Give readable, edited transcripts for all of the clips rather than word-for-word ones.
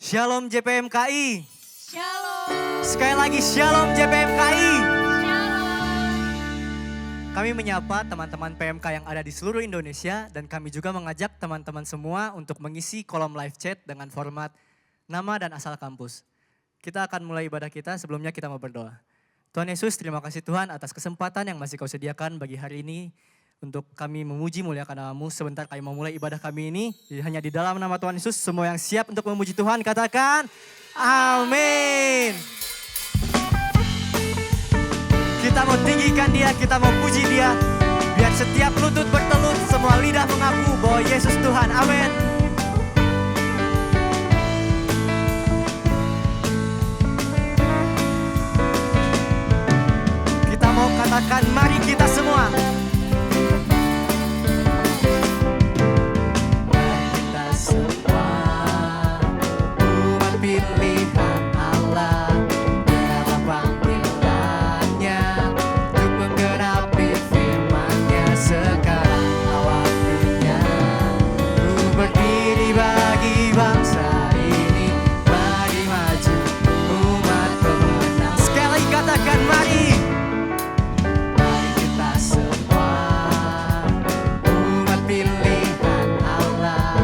Shalom JPMKI. Shalom. Sekali lagi Shalom JPMKI. Shalom. Kami menyapa teman-teman PMK yang ada di seluruh Indonesia dan kami juga mengajak teman-teman semua untuk mengisi kolom live chat dengan format nama dan asal kampus. Kita akan mulai ibadah kita, sebelumnya kita mau berdoa. Tuhan Yesus, terima kasih Tuhan atas kesempatan yang masih kau sediakan bagi hari ini untuk kami memuji muliakan nama-Mu. Sebentar kami mau mulai ibadah kami ini hanya di dalam nama Tuhan Yesus. Semua yang siap untuk memuji Tuhan katakan amin. Kita mau tinggikan Dia, kita mau puji Dia. Biar setiap lutut bertelut, semua lidah mengaku bahwa Yesus Tuhan. Amin. Kita mau katakan mari kita semua. Pilihan Allah dalam panggilannya untuk menggenapi firman-Nya. Sekarang waktunya ku berdiri bagi bangsa ini. Mari maju umat pemenang. Sekali lagi katakan mari. Mari kita semua umat pilihan Allah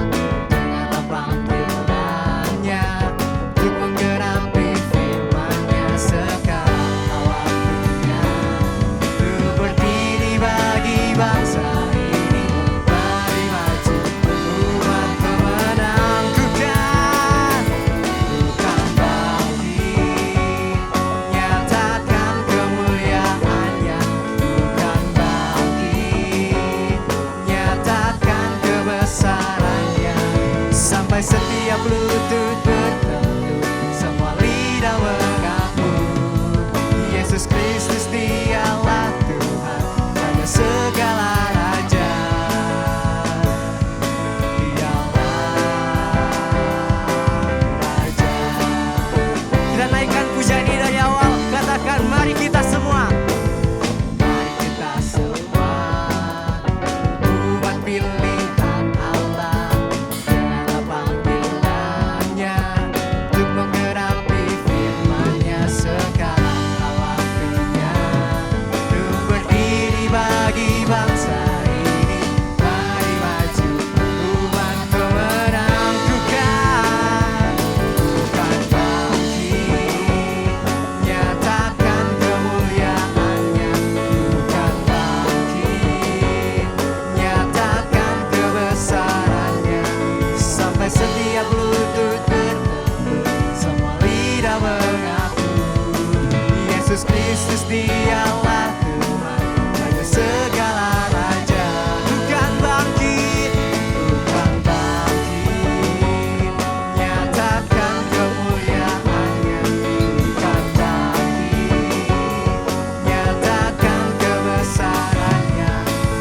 dalam panggilannya. Menggenapi firman-Nya. Sekarang waktunya ku berdiri bagi bangsa ini. Mari maju umat pemenang. Ku kan bangkit, nyatakan kemuliaan-Nya. Ku kan bangkit, nyatakan kebesaran-Nya. Sampai setiap lutut bertelut, semua lidah mengaku Yesus Kristus Dialah Tuhan, Raja segala raja. Dialah Raja. Kita naikkan pujian ini dari awal. Katakan mari kita semua. Mari kita semua umat pilihan Allah dalam panggilannya untuk menggenapi firman-Nya. Sekarang waktunya ku berdiri bagi bangsa ini. Mari maju umat pemenang. Ku kan bangkit, nyatakan kemuliaan-Nya. Ku kan bangkit, nyatakan kebesaran-Nya. Sampai setiap lutut bertelut, semua lidah mengaku Yesus Kristus Dialah Tuhan, Raja segala raja. Ku kan bangkit, nyatakan kemuliaan-Nya. Ku kan bangkit, nyatakan kebesaran-Nya.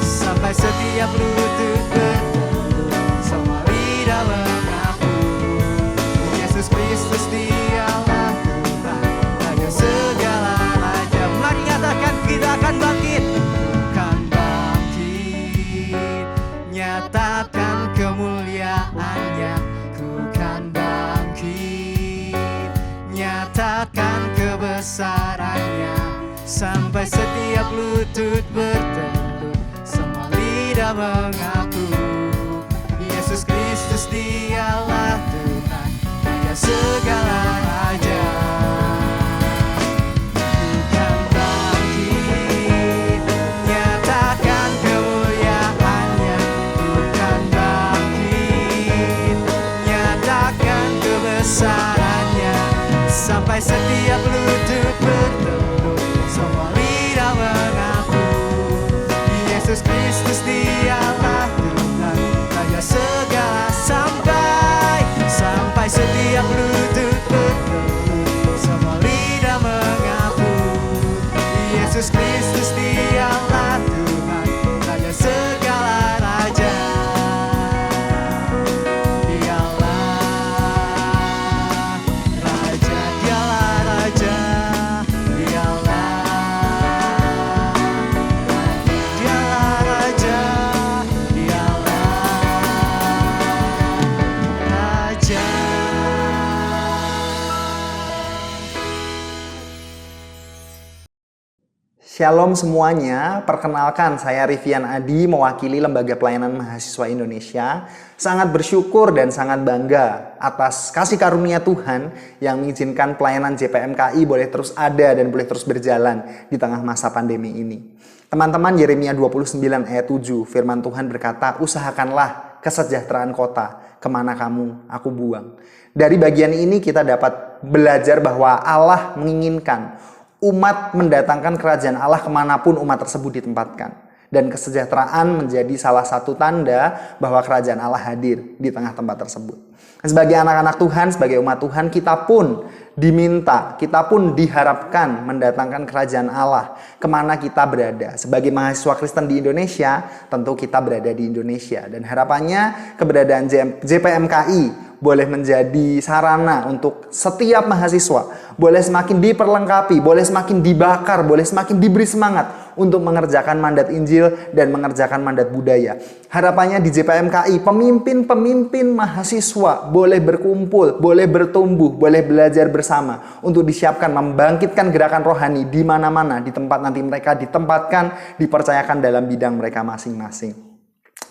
Sampai setiap lutut bertelut, semua lidah mengaku Yesus Kristus Dialah Tuhan, Raja segala raja. Mari nyatakan kita akan bangkit. Kan bangkit, nyatakan kemuliaan-Nya. Ku kan bangkit, nyatakan kebesaran-Nya. Sampai setiap lutut bertelut, semua lidah mengaku Yesus Kristus Dialah Tuhan, Raja segala raja. Ku kan bangkit, nyatakan kemuliaan-Nya. Ku kan bangkit, nyatakan kebesaran-Nya. Sampai setiap lutut bertelut, semua lidah mengaku Yesus Kristus Dialah Tuhan, Raja segala. Sampai setiap lutut bertelut, semua lidah mengaku Yesus Kristus Dialah Tuhan, Raja segala raja. Dialah Raja, Dialah Raja. Shalom semuanya, perkenalkan saya Rivian Adi mewakili Lembaga Pelayanan Mahasiswa Indonesia. Sangat bersyukur dan sangat bangga atas kasih karunia Tuhan yang mengizinkan pelayanan JPMKI boleh terus ada dan boleh terus berjalan di tengah masa pandemi ini. Teman-teman, Yeremia 29 ayat 7, firman Tuhan berkata, usahakanlah kesejahteraan kota, kemana kamu aku buang. Dari bagian ini kita dapat belajar bahwa Allah menginginkan umat mendatangkan kerajaan Allah kemanapun umat tersebut ditempatkan. Dan kesejahteraan menjadi salah satu tanda bahwa kerajaan Allah hadir di tengah tempat tersebut. Sebagai anak-anak Tuhan, sebagai umat Tuhan, kita pun diminta, kita pun diharapkan mendatangkan kerajaan Allah kemana kita berada. Sebagai mahasiswa Kristen di Indonesia, tentu kita berada di Indonesia. Dan harapannya keberadaan JPMKI boleh menjadi sarana untuk setiap mahasiswa boleh semakin diperlengkapi, boleh semakin dibakar, boleh semakin diberi semangat untuk mengerjakan mandat Injil dan mengerjakan mandat budaya. Harapannya di JPMKI, pemimpin-pemimpin mahasiswa boleh berkumpul, boleh bertumbuh, boleh belajar bersama untuk disiapkan membangkitkan gerakan rohani di mana-mana, di tempat nanti mereka ditempatkan, dipercayakan dalam bidang mereka masing-masing.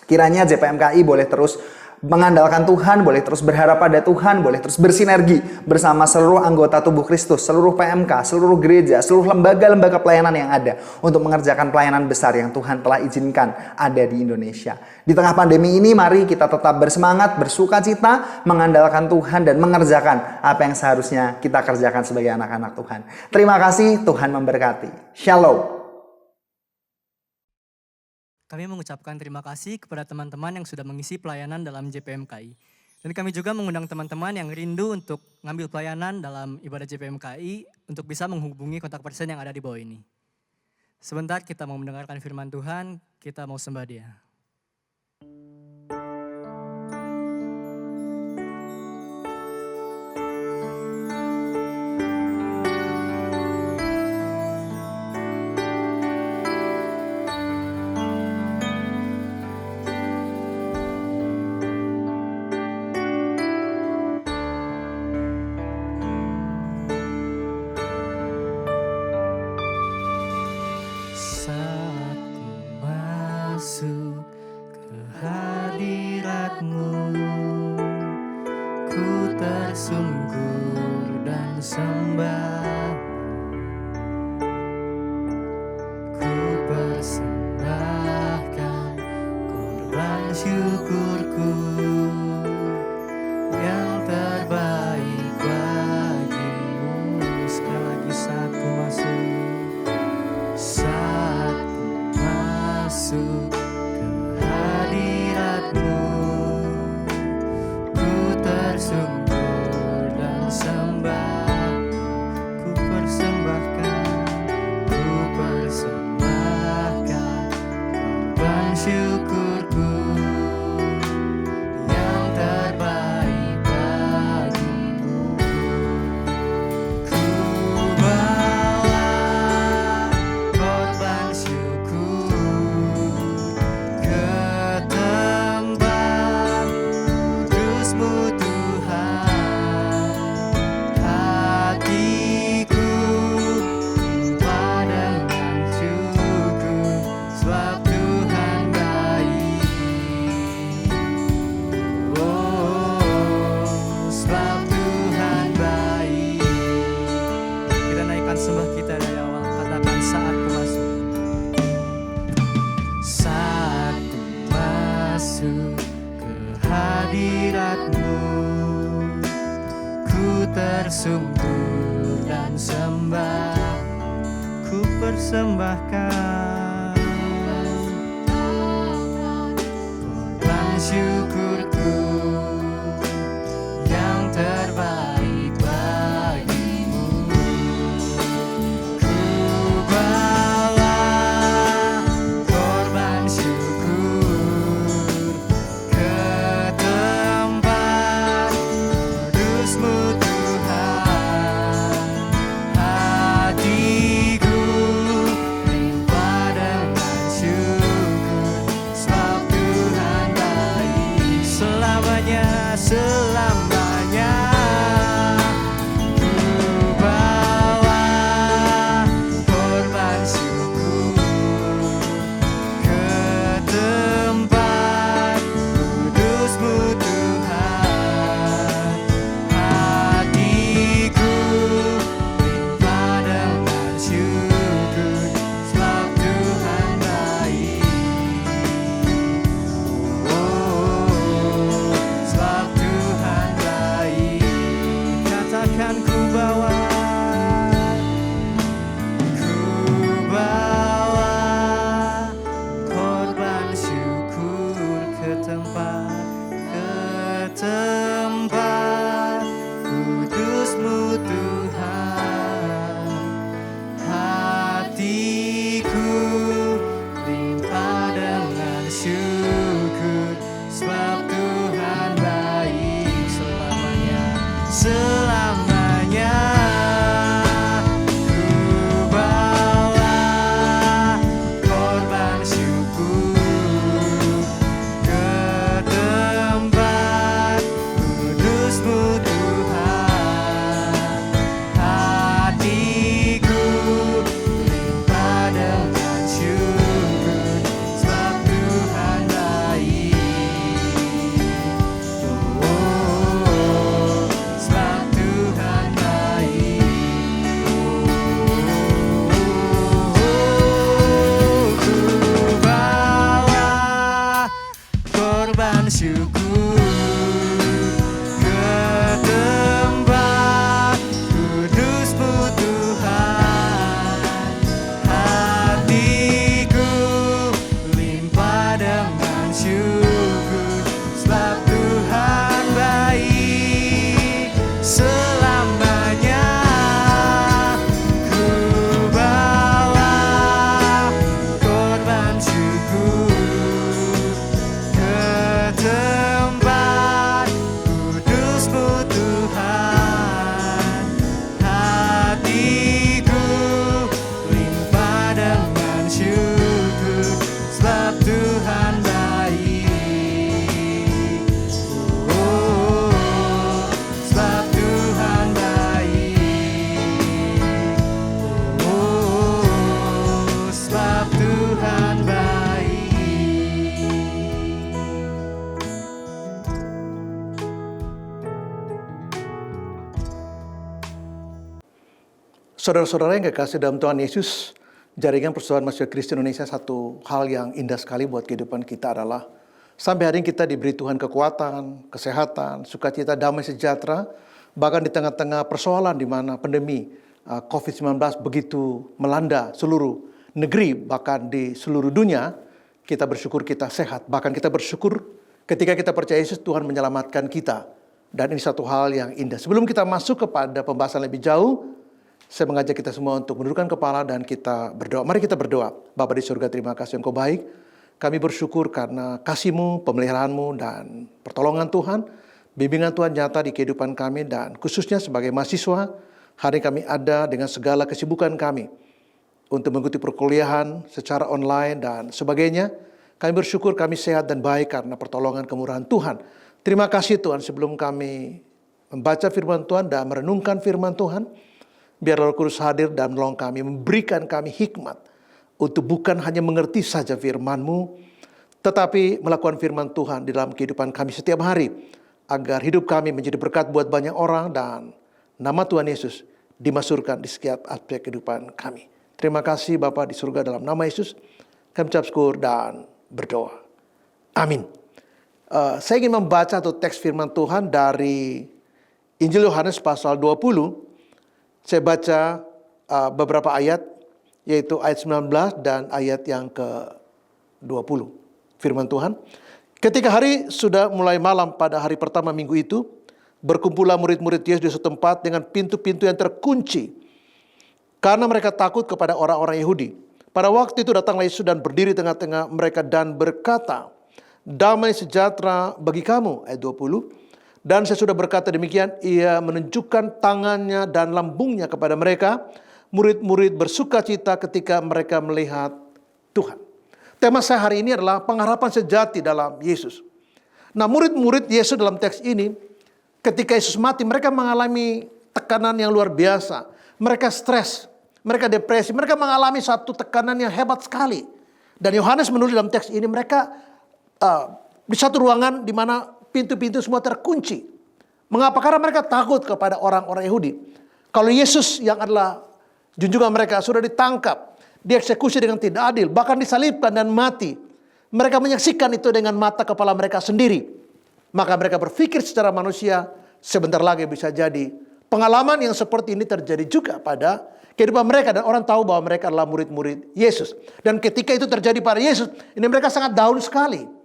Kiranya JPMKI boleh terus mengandalkan Tuhan, boleh terus berharap pada Tuhan, boleh terus bersinergi bersama seluruh anggota tubuh Kristus, seluruh PMK, seluruh gereja, seluruh lembaga-lembaga pelayanan yang ada untuk mengerjakan pelayanan besar yang Tuhan telah izinkan ada di Indonesia. Di tengah pandemi ini, mari kita tetap bersemangat, bersukacita, mengandalkan Tuhan dan mengerjakan apa yang seharusnya kita kerjakan sebagai anak-anak Tuhan. Terima kasih, Tuhan memberkati. Shalom. Kami mengucapkan terima kasih kepada teman-teman yang sudah mengisi pelayanan dalam JPMKI. Dan kami juga mengundang teman-teman yang rindu untuk ngambil pelayanan dalam ibadah JPMKI untuk bisa menghubungi kontak person yang ada di bawah ini. Sebentar kita mau mendengarkan firman Tuhan, kita mau sembah Dia. Saat ku masuk ke hadirat-Mu, ku tersungkur dan sembah. Ku persembahkan korban syukurku yang terbaik bagimu. Sekali lagi saat ku masuk. Saat ku masuk ke hadirat-Mu, ku tersungkur dan sembah. Ku persembahkan korban syukurku yang terbaik bagimu. Ku bawa korban syukur ke tempat kudus-Mu Tuhan. Hatiku tumpah dengan syukur sebab Tuhan baik. Oh, sebab Tuhan baik. Kita naikkan sembah kita dari awal. Katakan saat ku masuk. Saat ku masuk ke hadirat-Mu, ku tersungkur dan sembah. Ku persembahkan korban syukurku yang terbaik bagimu. Ku bawa korban syukur ke tempat kudus-Mu Tuhan. Hatiku limpah dengan syukur sebab Tuhan baik. Saudara-saudara yang kekasih dalam Tuhan Yesus, jaringan Persatuan Mahasiswa Kristen Indonesia, satu hal yang indah sekali buat kehidupan kita adalah sampai hari ini kita diberi Tuhan kekuatan, kesehatan, sukacita, damai sejahtera, bahkan di tengah-tengah persoalan di mana pandemi COVID-19 begitu melanda seluruh negeri, bahkan di seluruh dunia, kita bersyukur kita sehat. Bahkan kita bersyukur ketika kita percaya Yesus, Tuhan menyelamatkan kita. Dan ini satu hal yang indah. Sebelum kita masuk kepada pembahasan lebih jauh, saya mengajak kita semua untuk menundukkan kepala dan kita berdoa. Mari kita berdoa. Bapa di surga, terima kasih Engkau baik. Kami bersyukur karena kasih-Mu, pemeliharaanmu, dan pertolongan Tuhan. Bimbingan Tuhan nyata di kehidupan kami, dan khususnya sebagai mahasiswa, hari kami ada dengan segala kesibukan kami untuk mengikuti perkuliahan secara online dan sebagainya. Kami bersyukur kami sehat dan baik karena pertolongan kemurahan Tuhan. Terima kasih Tuhan, sebelum kami membaca firman Tuhan dan merenungkan firman Tuhan, biar Roh Kudus hadir dan menolong kami, memberikan kami hikmat untuk bukan hanya mengerti saja firman-Mu, tetapi melakukan firman Tuhan di dalam kehidupan kami setiap hari, agar hidup kami menjadi berkat buat banyak orang dan nama Tuhan Yesus dimasyhurkan di setiap aspek kehidupan kami. Terima kasih Bapa di surga, dalam nama Yesus kami ucap syukur dan berdoa. Amin. Saya ingin membaca satu teks firman Tuhan dari Injil Yohanes pasal 20. Saya baca beberapa ayat, yaitu ayat 19 dan ayat yang ke-20. Firman Tuhan. Ketika hari sudah mulai malam pada hari pertama minggu itu, berkumpullah murid-murid Yesus di suatu tempat dengan pintu-pintu yang terkunci, karena mereka takut kepada orang-orang Yahudi. Pada waktu itu datanglah Yesus dan berdiri tengah-tengah mereka dan berkata, "Damai sejahtera bagi kamu." Ayat 20. Dan saya sudah berkata demikian, ia menunjukkan tangannya dan lambungnya kepada mereka. Murid-murid bersuka cita ketika mereka melihat Tuhan. Tema saya hari ini adalah pengharapan sejati dalam Yesus. Nah, murid-murid Yesus dalam teks ini, ketika Yesus mati, mereka mengalami tekanan yang luar biasa. Mereka stres, mereka depresi, mereka mengalami satu tekanan yang hebat sekali. Dan Yohanes menulis dalam teks ini, mereka di satu ruangan di mana pintu-pintu semua terkunci. Mengapa? Karena mereka takut kepada orang-orang Yahudi. Kalau Yesus yang adalah junjungan mereka sudah ditangkap, dieksekusi dengan tidak adil, bahkan disalibkan dan mati. Mereka menyaksikan itu dengan mata kepala mereka sendiri. Maka mereka berpikir secara manusia, sebentar lagi bisa jadi pengalaman yang seperti ini terjadi juga pada kehidupan mereka. Dan orang tahu bahwa mereka adalah murid-murid Yesus. Dan ketika itu terjadi pada Yesus, ini mereka sangat down sekali.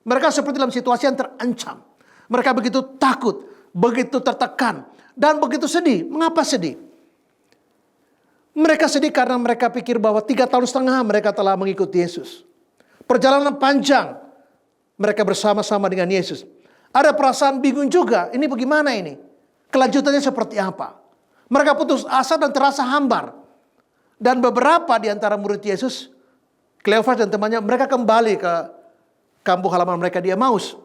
Mereka seperti dalam situasi yang terancam. Mereka begitu takut, begitu tertekan, dan begitu sedih. Mengapa sedih? Mereka sedih karena mereka pikir bahwa 3,5 tahun mereka telah mengikuti Yesus. Perjalanan panjang mereka bersama-sama dengan Yesus. Ada perasaan bingung juga, ini bagaimana ini? Kelanjutannya seperti apa? Mereka putus asa dan terasa hambar. Dan beberapa di antara murid Yesus, Kleopas dan temannya, mereka kembali ke kampung halaman mereka di Emmaus.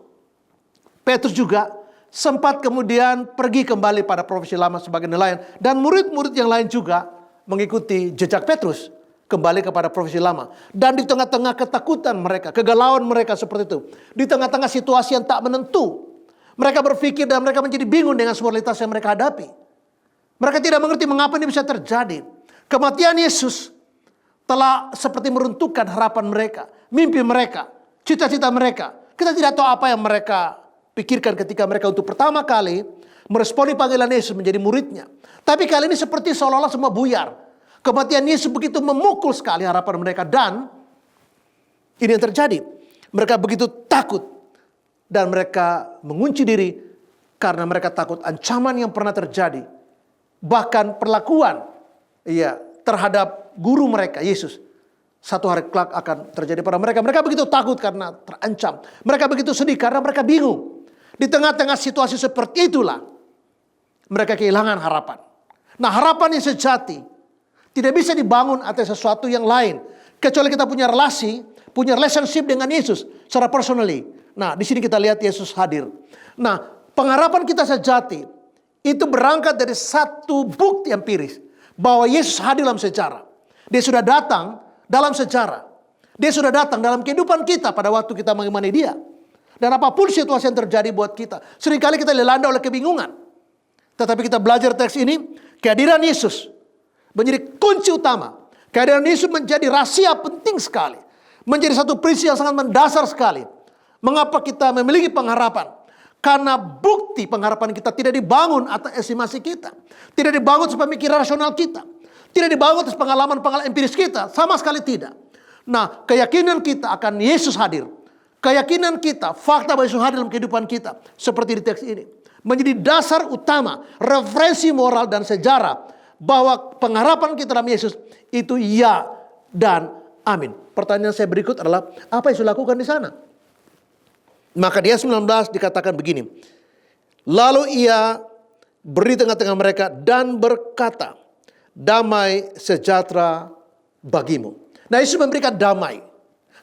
Petrus juga sempat kemudian pergi kembali pada profesi lama sebagai nelayan. Dan murid-murid yang lain juga mengikuti jejak Petrus, kembali kepada profesi lama. Dan di tengah-tengah ketakutan mereka, kegalauan mereka seperti itu, di tengah-tengah situasi yang tak menentu, mereka berpikir dan mereka menjadi bingung dengan semua realitas yang mereka hadapi. Mereka tidak mengerti mengapa ini bisa terjadi. Kematian Yesus telah seperti meruntuhkan harapan mereka, mimpi mereka, cita-cita mereka. Kita tidak tahu apa yang mereka pikirkan ketika mereka untuk pertama kali meresponi panggilan Yesus menjadi muridnya. Tapi kali ini seperti seolah-olah semua buyar. Kematian Yesus begitu memukul sekali harapan mereka. Dan ini yang terjadi. Mereka begitu takut. Dan mereka mengunci diri karena mereka takut ancaman yang pernah terjadi. Bahkan perlakuan terhadap guru mereka, Yesus. Satu hari kelak akan terjadi pada mereka. Mereka begitu takut karena terancam. Mereka begitu sedih karena mereka bingung. Di tengah-tengah situasi seperti itulah mereka kehilangan harapan. Nah, harapan yang sejati tidak bisa dibangun atas sesuatu yang lain. Kecuali kita punya relasi, punya relationship dengan Yesus secara personally. Nah, di sini kita lihat Yesus hadir. Nah, pengharapan kita sejati itu berangkat dari satu bukti empiris. Bahwa Yesus hadir dalam sejarah. Dia sudah datang dalam sejarah. Dia sudah datang dalam kehidupan kita pada waktu kita mengimani Dia. Dan apapun situasi yang terjadi buat kita, seringkali kita dilanda oleh kebingungan. Tetapi kita belajar teks ini, kehadiran Yesus menjadi kunci utama. Kehadiran Yesus menjadi rahasia penting sekali. Menjadi satu prinsip yang sangat mendasar sekali. Mengapa kita memiliki pengharapan? Karena bukti pengharapan kita tidak dibangun atas estimasi kita. Tidak dibangun atas pemikiran rasional kita. Tidak dibangun atas pengalaman-pengalaman empiris kita. Sama sekali tidak. Nah, keyakinan kita akan Yesus hadir. Keyakinan kita, fakta bahwa Yesus hadir dalam kehidupan kita. Seperti di teks ini. Menjadi dasar utama, referensi moral dan sejarah. Bahwa pengharapan kita dalam Yesus itu ya dan amin. Pertanyaan saya berikut adalah, apa Yesus lakukan di sana? Maka di ayat 19 dikatakan begini. Lalu ia berdiri tengah-tengah mereka dan berkata, damai sejahtera bagimu. Nah, Yesus memberikan damai.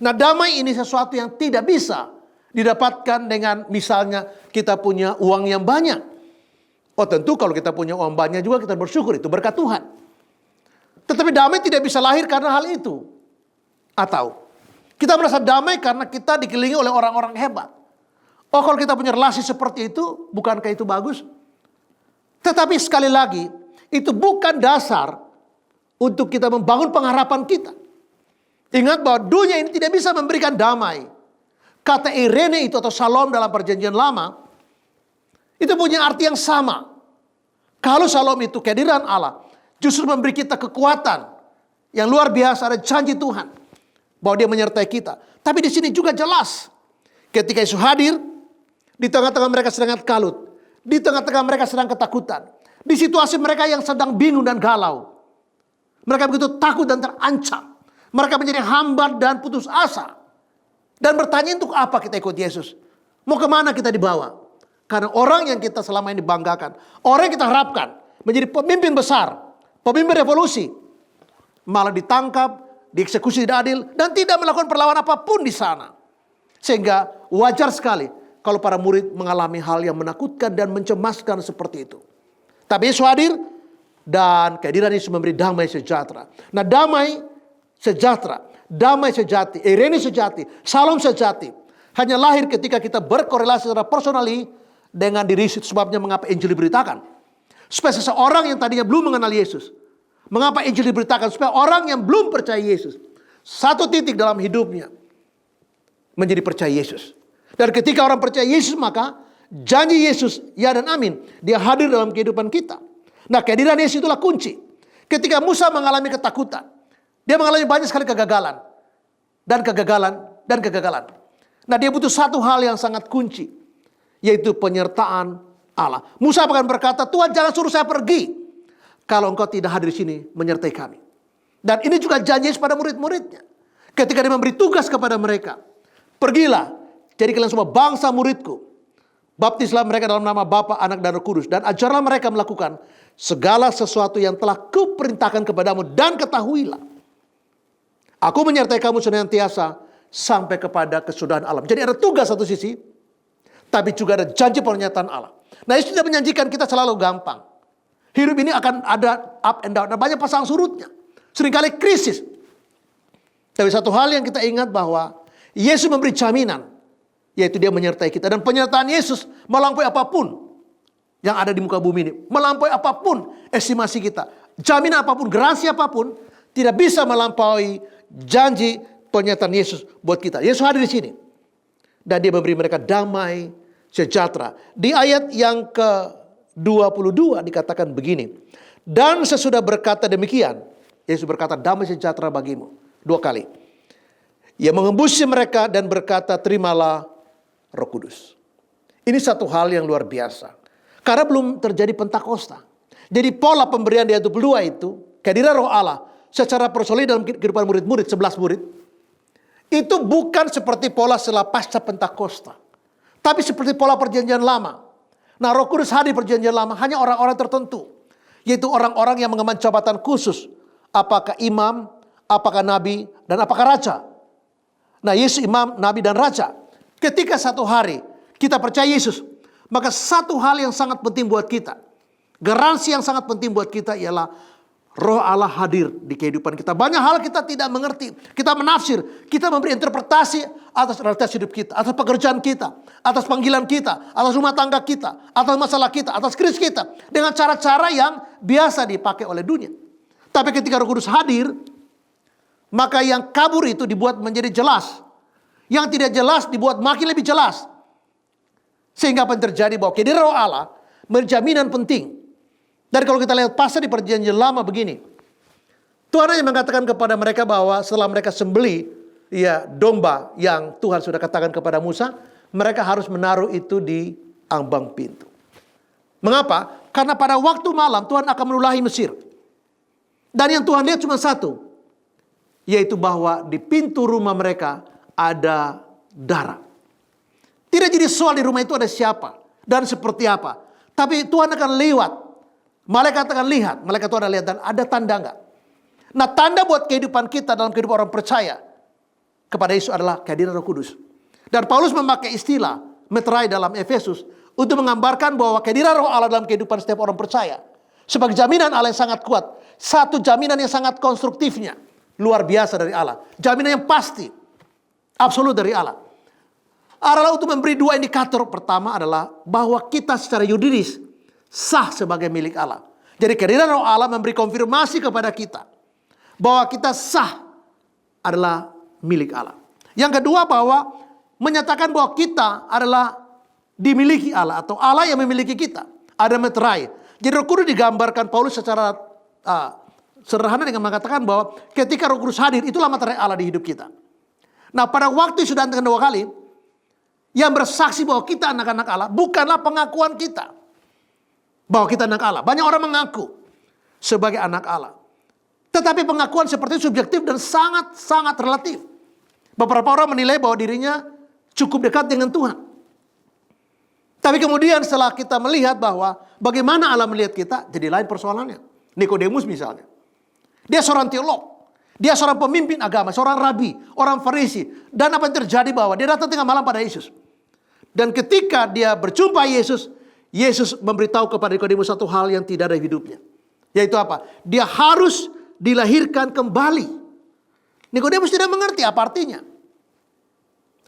Nah, damai ini sesuatu yang tidak bisa didapatkan dengan misalnya kita punya uang yang banyak. Oh, tentu kalau kita punya uang banyak juga kita bersyukur, itu berkat Tuhan. Tetapi damai tidak bisa lahir karena hal itu. Atau kita merasa damai karena kita dikelilingi oleh orang-orang hebat. Oh, kalau kita punya relasi seperti itu, bukankah itu bagus? Tetapi sekali lagi, itu bukan dasar untuk kita membangun pengharapan kita. Ingat bahwa dunia ini tidak bisa memberikan damai. Kata Irene itu atau Shalom dalam perjanjian lama, itu punya arti yang sama. Kalau Shalom itu kehadiran Allah, justru memberi kita kekuatan yang luar biasa, ada janji Tuhan bahwa Dia menyertai kita. Tapi di sini juga jelas, ketika Yesus hadir, di tengah-tengah mereka sedang kalut, di tengah-tengah mereka sedang ketakutan, di situasi mereka yang sedang bingung dan galau, mereka begitu takut dan terancam, mereka menjadi hambar dan putus asa, dan bertanya untuk apa kita ikut Yesus, mau kemana kita dibawa? Karena orang yang kita selama ini banggakan, orang yang kita harapkan menjadi pemimpin besar, pemimpin revolusi, malah ditangkap, dieksekusi tidak adil, dan tidak melakukan perlawanan apapun di sana. Sehingga wajar sekali kalau para murid mengalami hal yang menakutkan dan mencemaskan seperti itu. Tapi Yesus hadir dan kehadiran Yesus memberi damai sejahtera. Nah, damai sejahtera, damai sejati, irene sejati, Shalom sejati hanya lahir ketika kita berkorelasi secara personally dengan diri Yesus. Sebabnya mengapa Injil diberitakan? Supaya seseorang yang tadinya belum mengenal Yesus, mengapa Injil diberitakan? Supaya orang yang belum percaya Yesus, satu titik dalam hidupnya menjadi percaya Yesus. Dan ketika orang percaya Yesus, maka janji Yesus, ya dan amin, Dia hadir dalam kehidupan kita. Nah, kehadiran Yesus itulah kunci. Ketika Musa mengalami ketakutan, dia mengalami banyak sekali kegagalan. Dan kegagalan, dan kegagalan. Nah, dia butuh satu hal yang sangat kunci, yaitu penyertaan Allah. Musa akan berkata, Tuhan jangan suruh saya pergi kalau engkau tidak hadir di sini menyertai kami. Dan ini juga janji pada murid-muridnya. Ketika dia memberi tugas kepada mereka, pergilah, jadi kalian semua bangsa muridku. Baptislah mereka dalam nama Bapa, Anak, dan Roh Kudus. Dan ajarlah mereka melakukan segala sesuatu yang telah kuperintahkan kepadamu. Dan ketahuilah, aku menyertai kamu senantiasa sampai kepada kesudahan alam. Jadi ada tugas satu sisi, tapi juga ada janji pernyataan Allah. Nah, Yesus tidak menjanjikan kita selalu gampang. Hidup ini akan ada up and down. Ada banyak pasang surutnya. Seringkali krisis. Tapi satu hal yang kita ingat bahwa Yesus memberi jaminan, yaitu Dia menyertai kita. Dan penyertaan Yesus melampaui apapun yang ada di muka bumi ini. Melampaui apapun estimasi kita. Jaminan apapun, garansi apapun tidak bisa melampaui janji penyertaan Yesus buat kita. Yesus hadir di sini. Dan Dia memberi mereka damai sejahtera. Di ayat yang ke-22 dikatakan begini. Dan sesudah berkata demikian, Yesus berkata damai sejahtera bagimu. 2 kali. Ia mengembusi mereka dan berkata, terimalah Roh Kudus. Ini satu hal yang luar biasa. Karena belum terjadi Pentakosta. Jadi pola pemberian di ayat 22 itu, kehadiran Roh Allah secara personal dalam kehidupan murid-murid, 11 murid, itu bukan seperti pola setelah pasca Pentakosta. Tapi seperti pola perjanjian lama. Nah, Roh Kudus hadir perjanjian lama hanya orang-orang tertentu. Yaitu orang-orang yang mengemban jabatan khusus. Apakah imam, apakah nabi, dan apakah raja. Nah, Yesus imam, nabi, dan raja. Ketika satu hari kita percaya Yesus, maka satu hal yang sangat penting buat kita, garansi yang sangat penting buat kita ialah Roh Allah hadir di kehidupan kita. Banyak hal kita tidak mengerti, kita menafsir, kita memberi interpretasi atas realitas hidup kita, atas pekerjaan kita, atas panggilan kita, atas rumah tangga kita, atas masalah kita, atas krisis kita, dengan cara-cara yang biasa dipakai oleh dunia. Tapi ketika Roh Kudus hadir, maka yang kabur itu dibuat menjadi jelas. Yang tidak jelas dibuat makin lebih jelas. Sehingga apa yang terjadi bahwa kehadiran Roh Allah menjaminan penting. Dan kalau kita lihat pasal di Perjanjian Lama begini. Tuhan hanya mengatakan kepada mereka bahwa setelah mereka sembelih domba yang Tuhan sudah katakan kepada Musa, mereka harus menaruh itu di ambang pintu. Mengapa? Karena pada waktu malam Tuhan akan melulahi Mesir. Dan yang Tuhan lihat cuma satu, yaitu bahwa di pintu rumah mereka ada darah. Tidak jadi soal di rumah itu ada siapa dan seperti apa. Tapi Tuhan akan lewat. Malaikat akan lihat. Malaikat Tuhan akan lihat dan ada tanda enggak. Nah, tanda buat kehidupan kita dalam kehidupan orang percaya kepada Yesus adalah kehadiran Roh Kudus. Dan Paulus memakai istilah meterai dalam Efesus untuk menggambarkan bahwa kehadiran Roh Allah dalam kehidupan setiap orang percaya sebagai jaminan Allah yang sangat kuat. Satu jaminan yang sangat konstruktifnya, luar biasa dari Allah. Jaminan yang pasti, absolut dari Allah. Adalah untuk memberi dua indikator. Pertama adalah bahwa kita secara yuridis sah sebagai milik Allah. Jadi kehadiran Roh Allah memberi konfirmasi kepada kita bahwa kita sah adalah milik Allah. Yang kedua bahwa menyatakan bahwa kita adalah dimiliki Allah atau Allah yang memiliki kita. Ada meterai. Jadi Roh Kudus digambarkan Paulus secara sederhana dengan mengatakan bahwa ketika Roh Kudus hadir itulah meterai Allah di hidup kita. Nah, pada waktu sudah kedua kali yang bersaksi bahwa kita anak-anak Allah bukanlah pengakuan kita bahwa kita anak Allah. Banyak orang mengaku sebagai anak Allah. Tetapi pengakuan seperti itu subjektif dan sangat-sangat relatif. Beberapa orang menilai bahwa dirinya cukup dekat dengan Tuhan. Tapi kemudian setelah kita melihat bahwa bagaimana Allah melihat kita, jadi lain persoalannya. Nikodemus misalnya. Dia seorang teolog. Dia seorang pemimpin agama, seorang rabi, orang Farisi. Dan apa yang terjadi bahwa dia datang tengah malam pada Yesus. Dan ketika dia berjumpa Yesus, Yesus memberitahu kepada Nikodemus satu hal yang tidak ada di hidupnya. Yaitu apa? Dia harus dilahirkan kembali. Nikodemus tidak mengerti apa artinya.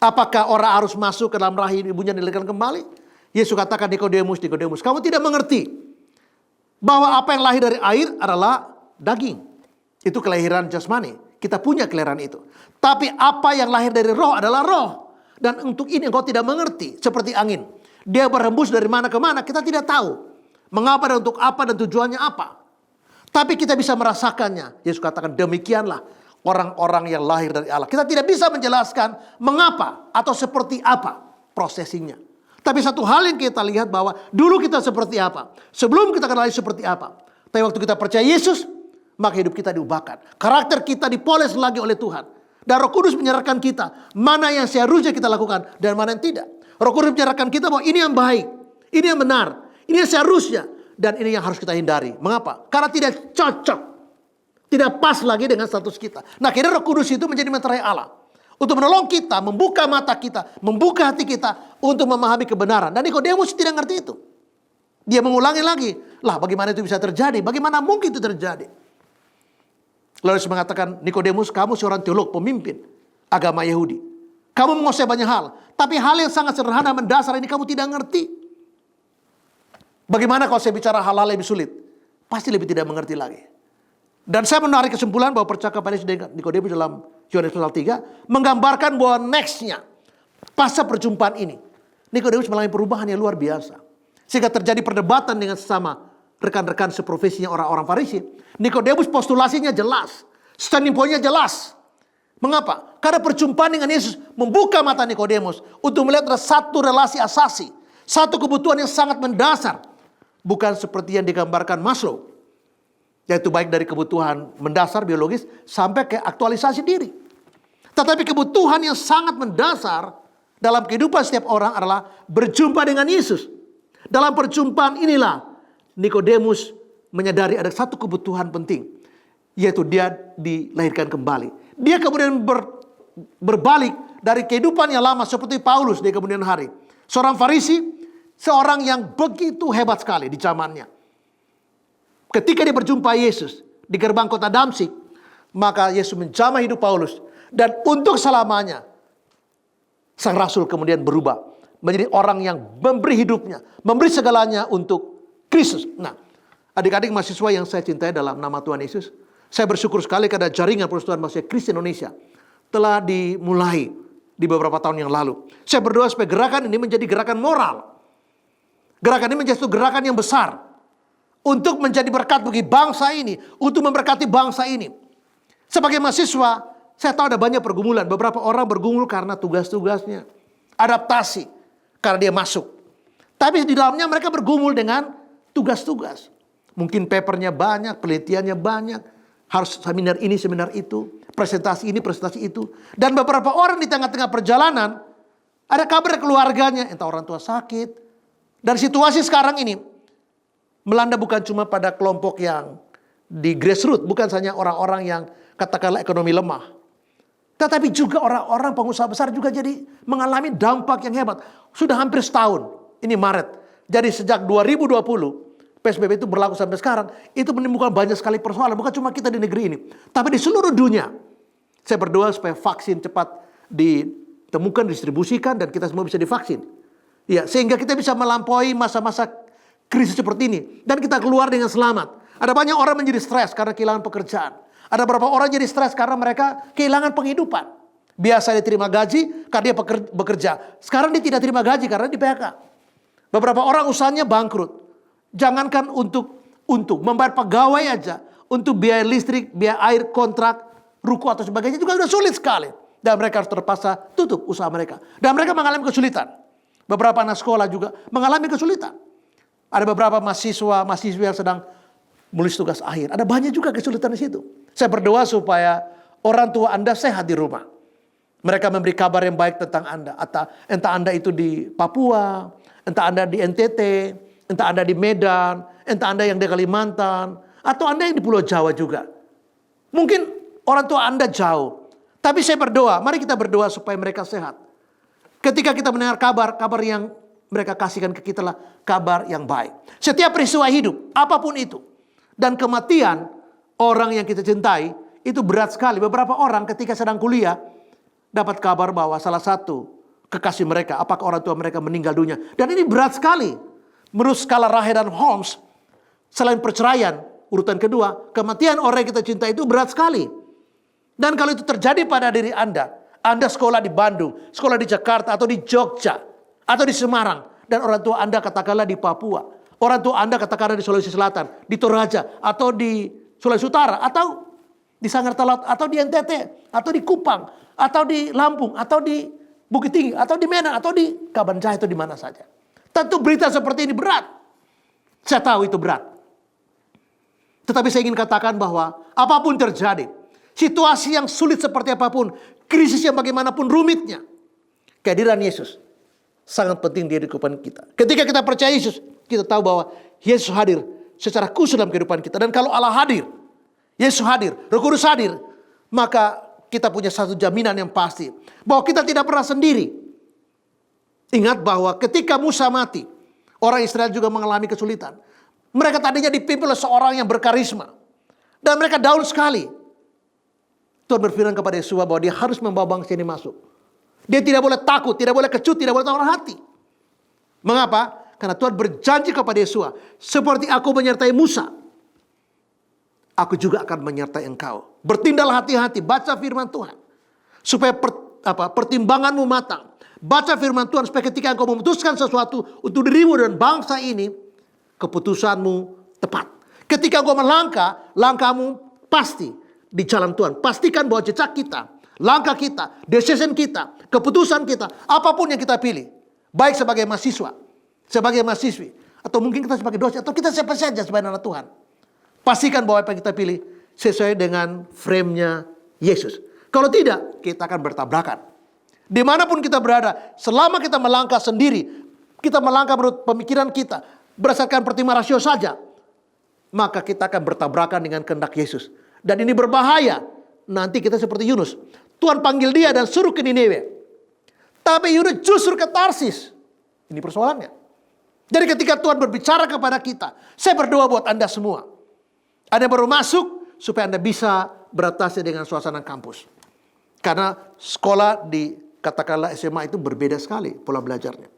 Apakah orang harus masuk ke dalam rahim ibunya dilahirkan kembali? Yesus katakan, Nikodemus, kamu tidak mengerti bahwa apa yang lahir dari air adalah daging. Itu kelahiran jasmani. Kita punya kelahiran itu. Tapi apa yang lahir dari roh adalah roh. Dan untuk ini engkau tidak mengerti. Seperti angin. Dia berhembus dari mana ke mana kita tidak tahu. Mengapa dan untuk apa dan tujuannya apa. Tapi kita bisa merasakannya. Yesus katakan demikianlah orang-orang yang lahir dari Allah. Kita tidak bisa menjelaskan mengapa atau seperti apa prosesinya. Tapi satu hal yang kita lihat bahwa dulu kita seperti apa. Sebelum kita kenal seperti apa. Tapi waktu kita percaya Yesus, maka hidup kita diubahkan. Karakter kita dipoles lagi oleh Tuhan. Dan Roh Kudus menyarankan kita mana yang seharusnya kita lakukan dan mana yang tidak. Roh Kudus menyarankan kita bahwa ini yang baik, ini yang benar, ini yang seharusnya. Dan ini yang harus kita hindari. Mengapa? Karena tidak cocok. Tidak pas lagi dengan status kita. Nah, kira Roh Kudus itu menjadi meterai Allah. Untuk menolong kita, membuka mata kita, membuka hati kita untuk memahami kebenaran. Dan Nikodemus tidak ngerti itu. Dia mengulangi lagi. Lah, bagaimana itu bisa terjadi? Bagaimana mungkin itu terjadi? Lalu Yesus mengatakan, Nikodemus, kamu seorang teolog, pemimpin agama Yahudi. Kamu menguasai banyak hal. Tapi hal yang sangat sederhana, mendasar ini kamu tidak ngerti. Bagaimana kalau saya bicara hal-hal lebih sulit? Pasti lebih tidak mengerti lagi. Dan saya menarik kesimpulan bahwa percakapan Yesus dengan Nikodemus dalam Yohanes pasal 3 menggambarkan bahwa nextnya pasca perjumpaan ini Nikodemus mengalami perubahan yang luar biasa. Sehingga terjadi perdebatan dengan sesama rekan-rekan seprofesinya orang-orang Farisi. Nikodemus postulasinya jelas. Standing point-nya jelas. Mengapa? Karena perjumpaan dengan Yesus membuka mata Nikodemus untuk melihat ada satu relasi asasi. Satu kebutuhan yang sangat mendasar. Bukan seperti yang digambarkan Maslow. Yaitu baik dari kebutuhan mendasar biologis sampai ke aktualisasi diri. Tetapi kebutuhan yang sangat mendasar dalam kehidupan setiap orang adalah berjumpa dengan Yesus. Dalam perjumpaan inilah Nikodemus menyadari ada satu kebutuhan penting. Yaitu dia dilahirkan kembali. Dia kemudian berbalik dari kehidupan yang lama seperti Paulus di kemudian hari. Seorang Farisi, seorang yang begitu hebat sekali di zamannya. Ketika dia berjumpa Yesus di gerbang kota Damsyik, maka Yesus menjamah hidup Paulus. Dan untuk selamanya, sang rasul kemudian berubah. Menjadi orang yang memberi hidupnya, memberi segalanya untuk Kristus. Nah, adik-adik mahasiswa yang saya cintai dalam nama Tuhan Yesus, Saya bersyukur sekali karena jaringan Persekutuan Mahasiswa Kristen Indonesia telah dimulai di beberapa tahun yang lalu. Saya berdoa supaya gerakan ini menjadi gerakan moral. Gerakan ini menjadi satu gerakan yang besar untuk menjadi berkat bagi bangsa ini, untuk memberkati bangsa ini. Sebagai mahasiswa, saya tahu ada banyak pergumulan. Beberapa orang bergumul karena tugas-tugasnya, adaptasi karena dia masuk. Tapi di dalamnya mereka bergumul dengan tugas-tugas. Mungkin papernya banyak, penelitiannya banyak, harus seminar ini, seminar itu, presentasi ini, presentasi itu. Dan beberapa orang di tengah-tengah perjalanan, ada kabar keluarganya, entah orang tua sakit. Dan situasi sekarang ini melanda bukan cuma pada kelompok yang di grassroots, bukan saja orang-orang yang katakanlah ekonomi lemah. Tetapi juga orang-orang pengusaha besar juga jadi mengalami dampak yang hebat. Sudah hampir setahun, ini Maret. Jadi sejak 2020, PSBB itu berlaku sampai sekarang, itu menimbulkan banyak sekali persoalan. Bukan cuma kita di negeri ini, tapi di seluruh dunia. Saya berdoa supaya vaksin cepat ditemukan, distribusikan, dan kita semua bisa divaksin. Ya, sehingga kita bisa melampaui masa-masa krisis seperti ini. Dan kita keluar dengan selamat. Ada banyak orang menjadi stres karena kehilangan pekerjaan. Ada beberapa orang jadi stres karena mereka kehilangan penghidupan. Biasa dia terima gaji karena dia bekerja. Sekarang dia tidak terima gaji karena di PHK. Beberapa orang usahanya bangkrut. Jangankan untuk membayar pegawai aja. Untuk biaya listrik, biaya air, kontrak, ruko atau sebagainya juga sudah sulit sekali. Dan mereka harus terpaksa tutup usaha mereka. Dan mereka mengalami kesulitan. Beberapa anak sekolah juga mengalami kesulitan. Ada beberapa mahasiswa yang sedang menulis tugas akhir. Ada banyak juga kesulitan di situ. Saya berdoa supaya orang tua Anda sehat di rumah. Mereka memberi kabar yang baik tentang Anda. Entah Anda itu di Papua, entah Anda di NTT, entah Anda di Medan, entah Anda yang di Kalimantan, atau Anda yang di Pulau Jawa juga. Mungkin orang tua Anda jauh. Tapi saya berdoa, mari kita berdoa supaya mereka sehat. Ketika kita mendengar kabar yang mereka kasihkan ke kita lah kabar yang baik. Setiap peristiwa hidup, apapun itu. Dan kematian orang yang kita cintai itu berat sekali. Beberapa orang ketika sedang kuliah dapat kabar bahwa salah satu kekasih mereka, apakah orang tua mereka meninggal dunia. Dan ini berat sekali. Menurut skala Rahe dan Holmes, selain perceraian, urutan kedua, kematian orang yang kita cintai itu berat sekali. Dan kalau itu terjadi pada diri Anda sekolah di Bandung, sekolah di Jakarta, atau di Jogja, atau di Semarang, dan orang tua Anda katakanlah di Papua, orang tua Anda katakanlah di Sulawesi Selatan, di Toraja, atau di Sulawesi Utara, atau di Sanggar Laut, atau di NTT, atau di Kupang, atau di Lampung, atau di Bukit Tinggi, atau di Medan, atau di Kabanjahe, atau di mana saja. Tentu berita seperti ini berat. Saya tahu itu berat. Tetapi saya ingin katakan bahwa apapun terjadi, situasi yang sulit seperti apapun, krisis yang bagaimanapun rumitnya, kehadiran Yesus sangat penting di kehidupan kita. Ketika kita percaya Yesus, kita tahu bahwa Yesus hadir secara khusus dalam kehidupan kita. Dan kalau Allah hadir, Yesus hadir, Roh Kudus hadir, maka kita punya satu jaminan yang pasti bahwa kita tidak pernah sendiri. Ingat bahwa ketika Musa mati, orang Israel juga mengalami kesulitan. Mereka tadinya dipimpin oleh seorang yang berkarisma. Dan mereka down sekali. Tuhan berfirman kepada Yesua bahwa dia harus membawa bangsa ini masuk. Dia tidak boleh takut, tidak boleh kecut, tidak boleh tawar hati. Mengapa? Karena Tuhan berjanji kepada Yesua, seperti aku menyertai Musa, aku juga akan menyertai engkau. Bertindaklah hati-hati, baca firman Tuhan. Supaya pertimbanganmu matang. Baca firman Tuhan supaya ketika engkau memutuskan sesuatu untuk dirimu dan bangsa ini, keputusanmu tepat. Ketika engkau melangkah, langkahmu pasti di jalan Tuhan. Pastikan bahwa jejak kita, langkah kita, decision kita, keputusan kita, apapun yang kita pilih, baik sebagai mahasiswa, sebagai mahasiswi, atau mungkin kita sebagai dosen, atau kita siapa saja sebagai anak Tuhan, pastikan bahwa apa yang kita pilih sesuai dengan frame-nya Yesus. Kalau tidak, kita akan bertabrakan. Dimanapun kita berada, selama kita melangkah sendiri, kita melangkah menurut pemikiran kita, berdasarkan pertimbangan rasio saja, maka kita akan bertabrakan dengan kehendak Yesus. Dan ini berbahaya. Nanti kita seperti Yunus. Tuhan panggil dia dan suruh ke Niniwe. Tapi Yunus justru ke Tarsis. Ini persoalannya. Jadi ketika Tuhan berbicara kepada kita, saya berdoa buat Anda semua. Anda baru masuk supaya Anda bisa beradaptasi dengan suasana kampus. Karena sekolah di katakanlah SMA itu berbeda sekali pola belajarnya.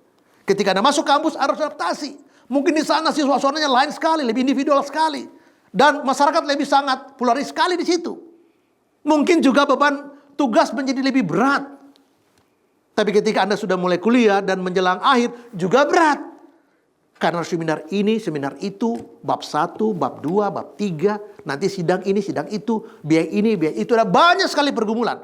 Ketika Anda masuk kampus harus adaptasi. Mungkin di sana sih suasananya lain sekali, lebih individual sekali. Dan masyarakat lebih sangat pluralis sekali di situ. Mungkin juga beban tugas menjadi lebih berat. Tapi ketika Anda sudah mulai kuliah dan menjelang akhir juga berat. Karena seminar ini, seminar itu, bab 1, bab 2, bab 3, nanti sidang ini, sidang itu, biaya ini, biaya itu. Ada banyak sekali pergumulan.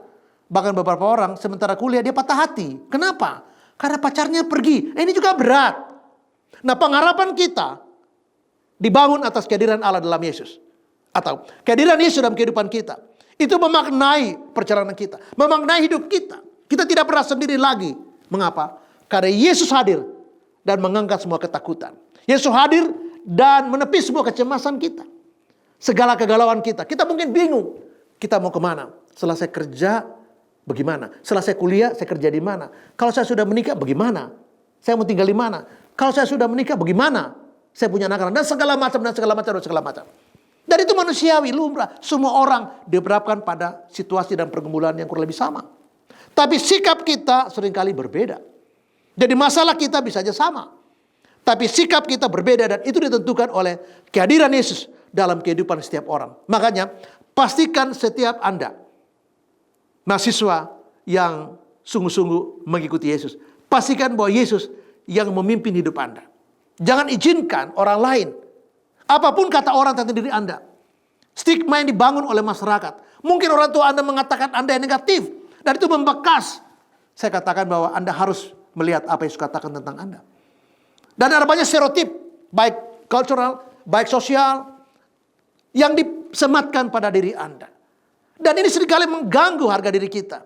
Bahkan beberapa orang sementara kuliah dia patah hati. Kenapa? Karena pacarnya pergi. Ini juga berat. Nah, pengharapan kita dibangun atas kehadiran Allah dalam Yesus. Atau kehadiran Yesus dalam kehidupan kita. Itu memaknai perjalanan kita. Memaknai hidup kita. Kita tidak pernah sendiri lagi. Mengapa? Karena Yesus hadir dan mengangkat semua ketakutan. Yesus hadir dan menepis semua kecemasan kita. Segala kegalauan kita. Kita mungkin bingung. Kita mau kemana? Selesai kerja, bagaimana? Selesai kuliah, saya kerja di mana? Kalau saya sudah menikah, bagaimana? Saya mau tinggal di mana? Kalau saya sudah menikah, bagaimana? Saya punya anak-anak. Dan segala macam, dan segala macam, dan segala macam. Dan itu manusiawi, lumrah. Semua orang diperhadapkan pada situasi dan pergumulan yang kurang lebih sama. Tapi sikap kita seringkali berbeda. Jadi masalah kita bisa saja sama. Tapi sikap kita berbeda dan itu ditentukan oleh kehadiran Yesus dalam kehidupan setiap orang. Makanya pastikan setiap Anda, mahasiswa yang sungguh-sungguh mengikuti Yesus. Pastikan bahwa Yesus yang memimpin hidup Anda. Jangan izinkan orang lain, apapun kata orang tentang diri Anda. Stigma yang dibangun oleh masyarakat. Mungkin orang tua Anda mengatakan Anda yang negatif. Dan itu membekas. Saya katakan bahwa Anda harus melihat apa yang Yesus katakan tentang Anda. Dan ada banyak stereotip, baik cultural, baik sosial, yang disematkan pada diri Anda. Dan ini seringkali mengganggu harga diri kita.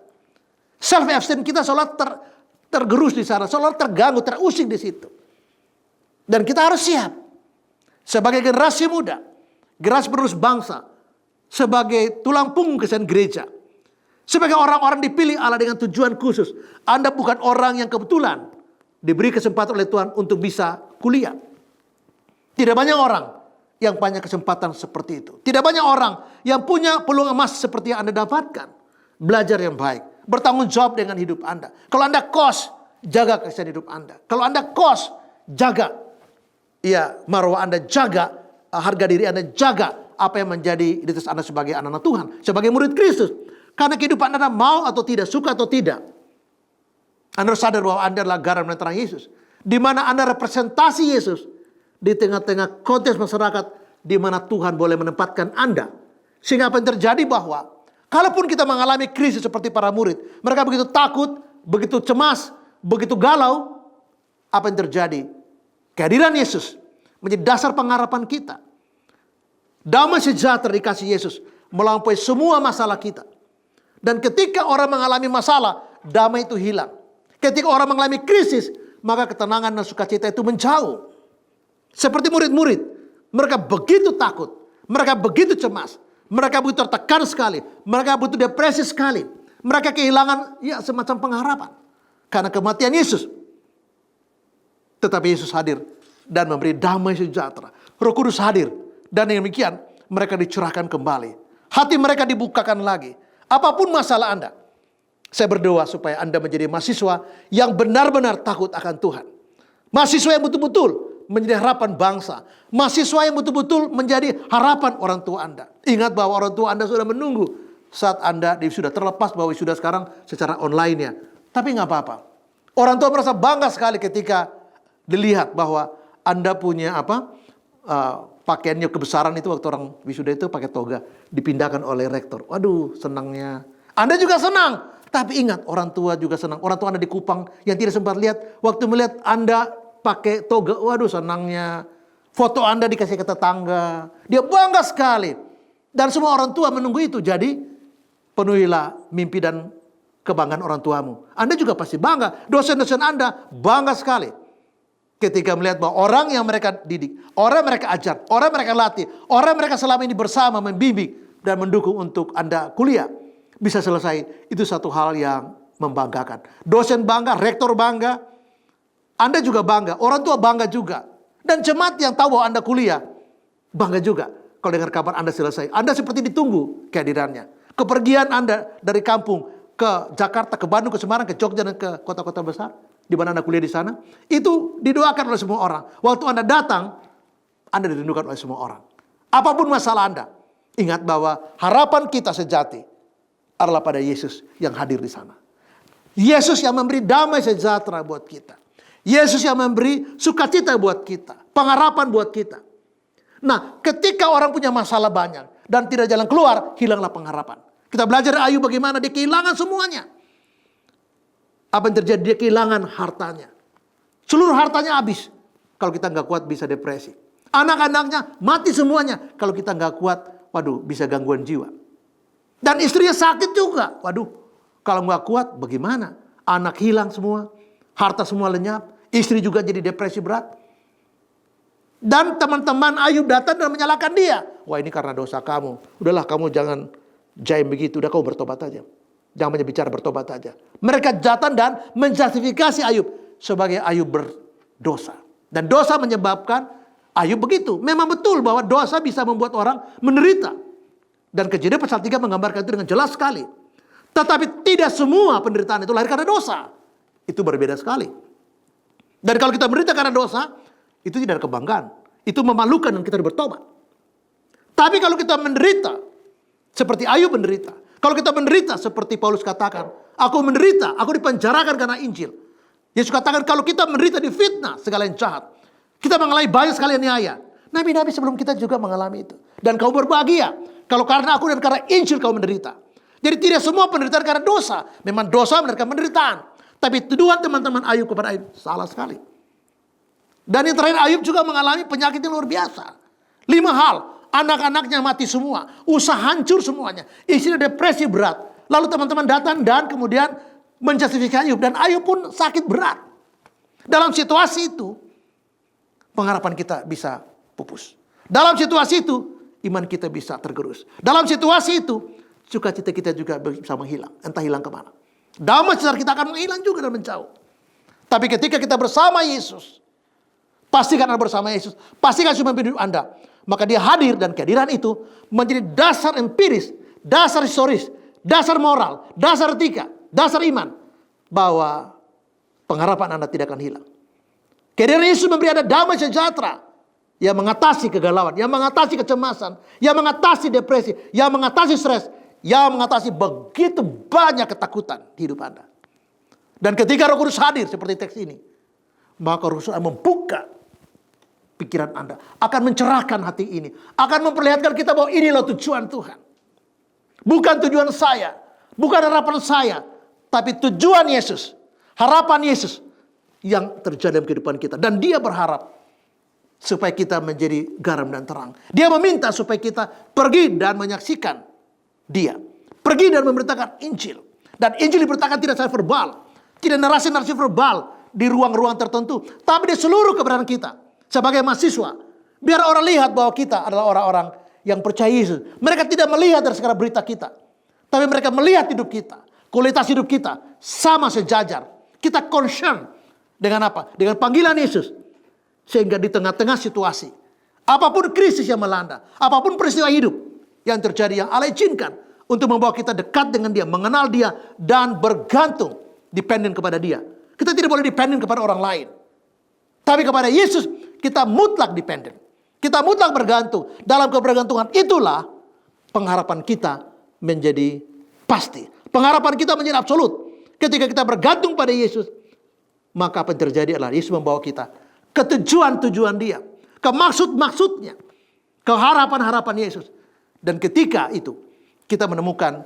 Self-esteem kita seolah tergerus di sana, seolah terganggu, terusik di situ. Dan kita harus siap. Sebagai generasi muda, generasi penerus bangsa, sebagai tulang punggung kesehatan gereja, sebagai orang-orang dipilih Allah dengan tujuan khusus. Anda bukan orang yang kebetulan diberi kesempatan oleh Tuhan untuk bisa kuliah. Tidak banyak orang yang punya kesempatan seperti itu. Tidak banyak orang yang punya peluang emas seperti yang Anda dapatkan. Belajar yang baik, bertanggung jawab dengan hidup Anda. Kalau Anda kos, jaga kesehatan hidup Anda. Kalau Anda kos, jaga marwah Anda, jaga harga diri Anda, jaga apa yang menjadi identitas Anda sebagai anak-anak Tuhan, sebagai murid Kristus. Karena kehidupan Anda mau atau tidak, suka atau tidak, Anda harus sadar bahwa Anda adalah garam dan terang Yesus. Di mana Anda representasi Yesus di tengah-tengah konteks masyarakat di mana Tuhan boleh menempatkan Anda. Sehingga apa yang terjadi bahwa kalaupun kita mengalami krisis seperti para murid, mereka begitu takut, begitu cemas, begitu galau, apa yang terjadi? Kehadiran Yesus menjadi dasar pengharapan kita. Damai sejahtera dikasih Yesus melampaui semua masalah kita. Dan ketika orang mengalami masalah, damai itu hilang. Ketika orang mengalami krisis, maka ketenangan dan sukacita itu menjauh. Seperti murid-murid, mereka begitu takut, mereka begitu cemas, mereka begitu tertekan sekali, mereka begitu depresi sekali. Mereka kehilangan semacam pengharapan karena kematian Yesus. Tetapi Yesus hadir dan memberi damai sejahtera. Roh Kudus hadir dan yang demikian mereka dicurahkan kembali. Hati mereka dibukakan lagi. Apapun masalah Anda, saya berdoa supaya Anda menjadi mahasiswa yang benar-benar takut akan Tuhan. Mahasiswa yang betul-betul menjadi harapan bangsa. Mahasiswa yang betul-betul menjadi harapan orang tua Anda. Ingat bahwa orang tua Anda sudah menunggu saat Anda sudah terlepas bahwa sudah sekarang secara online ya. Tapi nggak apa-apa. Orang tua merasa bangga sekali ketika dilihat bahwa Anda punya pakaiannya kebesaran itu waktu orang wisuda itu pakai toga dipindahkan oleh rektor. Waduh, senangnya. Anda juga senang. Tapi ingat, orang tua juga senang. Orang tua Anda di Kupang yang tidak sempat lihat, waktu melihat Anda pakai toga, waduh senangnya. Foto Anda dikasih ke tetangga. Dia bangga sekali. Dan semua orang tua menunggu itu. Jadi, penuhilah mimpi dan kebanggaan orang tuamu. Anda juga pasti bangga. Dosen-dosen Anda bangga sekali. Ketika melihat bahwa orang yang mereka didik, orang yang mereka ajar, orang yang mereka latih, orang yang mereka selama ini bersama membimbing dan mendukung untuk Anda kuliah bisa selesai, itu satu hal yang membanggakan. Dosen bangga, rektor bangga, Anda juga bangga, orang tua bangga juga. Dan jemaat yang tahu bahwa Anda kuliah bangga juga kalau dengar kabar Anda selesai. Anda seperti ditunggu kehadirannya. Kepergian Anda dari kampung ke Jakarta, ke Bandung, ke Semarang, ke Jogja dan ke kota-kota besar di mana Anda kuliah di sana, itu didoakan oleh semua orang. Waktu Anda datang, Anda dirindukan oleh semua orang. Apapun masalah Anda, ingat bahwa harapan kita sejati adalah pada Yesus yang hadir di sana. Yesus yang memberi damai sejahtera buat kita. Yesus yang memberi sukacita buat kita, pengharapan buat kita. Nah, ketika orang punya masalah banyak dan tidak jalan keluar, hilanglah pengharapan. Kita belajar dari Ayub bagaimana dia kehilangan semuanya. Apa yang terjadi? Dia kehilangan hartanya. Seluruh hartanya habis. Kalau kita nggak kuat bisa depresi. Anak-anaknya mati semuanya. Kalau kita nggak kuat, waduh, bisa gangguan jiwa. Dan istrinya sakit juga. Waduh, kalau nggak kuat bagaimana? Anak hilang semua, harta semua lenyap, istri juga jadi depresi berat. Dan teman-teman Ayub datang dan menyalahkan dia. Wah, ini karena dosa kamu. Udahlah, kamu jangan jaim begitu. Udah, kamu bertobat aja. Jangan banyak bicara, bertobat aja. Mereka datang dan menjustifikasi Ayub sebagai Ayub berdosa. Dan dosa menyebabkan Ayub begitu. Memang betul bahwa dosa bisa membuat orang menderita. Dan Kejadian pasal 3 menggambarkan itu dengan jelas sekali. Tetapi tidak semua penderitaan itu lahir karena dosa. Itu berbeda sekali. Dan kalau kita menderita karena dosa, itu tidak ada kebanggaan. Itu memalukan dan kita bertobat. Tapi kalau kita menderita, seperti Ayub menderita. Kalau kita menderita seperti Paulus katakan, aku menderita, aku dipenjarakan karena Injil. Yesus katakan kalau kita menderita di fitnah, segala yang jahat. Kita mengalami banyak sekali aniaya. Nabi-nabi sebelum kita juga mengalami itu. Dan kau berbahagia. Kalau karena aku dan karena Injil kau menderita. Jadi tidak semua penderitaan karena dosa. Memang dosa mendatangkan penderitaan. Tapi tuduhan teman-teman Ayub kepada Ayub salah sekali. Dan yang terakhir Ayub juga mengalami penyakit yang luar biasa. 5 hal. Anak-anaknya mati semua. Usaha hancur semuanya. Istrinya depresi berat. Lalu teman-teman datang dan kemudian menjustifikasi Ayub. Dan Ayub pun sakit berat. Dalam situasi itu, pengharapan kita bisa pupus. Dalam situasi itu, iman kita bisa tergerus. Dalam situasi itu, sukacita kita juga bisa menghilang. Entah hilang kemana. Damai sejahtera kita akan menghilang juga dan menjauh. Tapi ketika kita bersama Yesus, pastikan Anda bersama Yesus, pastikan Yesus memimpin hidup Anda. Maka dia hadir dan kehadiran itu menjadi dasar empiris, dasar historis, dasar moral, dasar etika, dasar iman. Bahwa pengharapan Anda tidak akan hilang. Kehadiran Yesus memberi Anda damai sejahtera. Yang mengatasi kegalauan, yang mengatasi kecemasan, yang mengatasi depresi, yang mengatasi stres, yang mengatasi begitu banyak ketakutan di hidup Anda. Dan ketika Roh Kudus hadir seperti teks ini, maka Roh Kudus akan membuka pikiran Anda, akan mencerahkan hati ini, akan memperlihatkan kita bahwa inilah tujuan Tuhan. Bukan tujuan saya, bukan harapan saya, tapi tujuan Yesus, harapan Yesus yang terjadi dalam kehidupan kita. Dan dia berharap supaya kita menjadi garam dan terang. Dia meminta supaya kita pergi dan menyaksikan dia. Pergi dan memberitakan Injil. Dan Injil diberitakan tidak secara verbal. Tidak narasi-narasi verbal di ruang-ruang tertentu. Tapi di seluruh keberadaan kita. Sebagai mahasiswa. Biar orang lihat bahwa kita adalah orang-orang yang percaya Yesus. Mereka tidak melihat dari segala berita kita. Tapi mereka melihat hidup kita. Kualitas hidup kita sama sejajar. Kita concern dengan apa? Dengan panggilan Yesus. Sehingga di tengah-tengah situasi, apapun krisis yang melanda, apapun peristiwa hidup yang terjadi, yang Allah izinkan untuk membawa kita dekat dengan dia, mengenal dia, dan bergantung, dependen kepada dia. Kita tidak boleh dependen kepada orang lain. Tapi kepada Yesus, kita mutlak dependen. Kita mutlak bergantung. Dalam kebergantungan itulah pengharapan kita menjadi pasti. Pengharapan kita menjadi absolut. Ketika kita bergantung pada Yesus, maka apa yang terjadi adalah Yesus membawa kita ke tujuan-tujuan dia, ke maksud-maksudnya, ke harapan-harapan Yesus. Dan ketika itu kita menemukan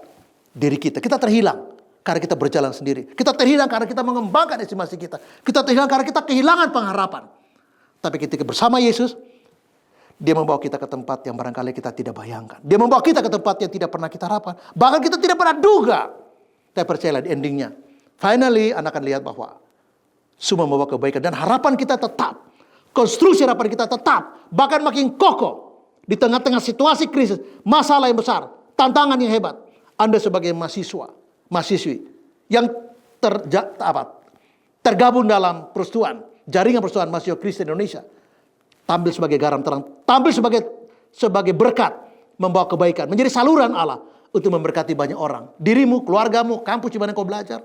diri kita terhilang karena kita berjalan sendiri. Kita terhilang karena kita mengembangkan estimasi kita. Kita terhilang karena kita kehilangan pengharapan. Tapi ketika bersama Yesus, dia membawa kita ke tempat yang barangkali kita tidak bayangkan. Dia membawa kita ke tempat yang tidak pernah kita harapkan. Bahkan kita tidak pernah duga. Tapi percayalah di endingnya, finally Anda akan lihat bahwa semua membawa kebaikan. Dan harapan kita tetap. Konstruksi harapan kita tetap. Bahkan makin kokoh. Di tengah-tengah situasi krisis. Masalah yang besar. Tantangan yang hebat. Anda sebagai mahasiswa. Mahasiswi. Yang tergabung dalam persatuan. Jaringan persatuan mahasiswa Kristen Indonesia. Tampil sebagai garam terang. Tampil sebagai berkat. Membawa kebaikan. Menjadi saluran Allah. Untuk memberkati banyak orang. Dirimu, keluargamu, kampus di mana kau belajar.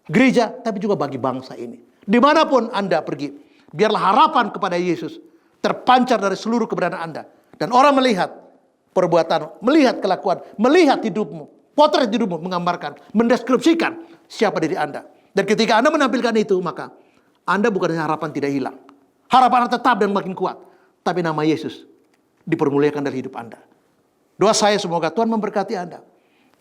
Gereja. Tapi juga bagi bangsa ini. Dimanapun Anda pergi, biarlah harapan kepada Yesus terpancar dari seluruh keberadaan Anda. Dan orang melihat perbuatan, melihat kelakuan, melihat hidupmu, potret hidupmu menggambarkan, mendeskripsikan siapa diri Anda. Dan ketika Anda menampilkan itu, maka Anda bukan hanya harapan tidak hilang. Harapan Anda tetap dan makin kuat. Tapi nama Yesus dipermuliakan dari hidup Anda. Doa saya semoga Tuhan memberkati Anda.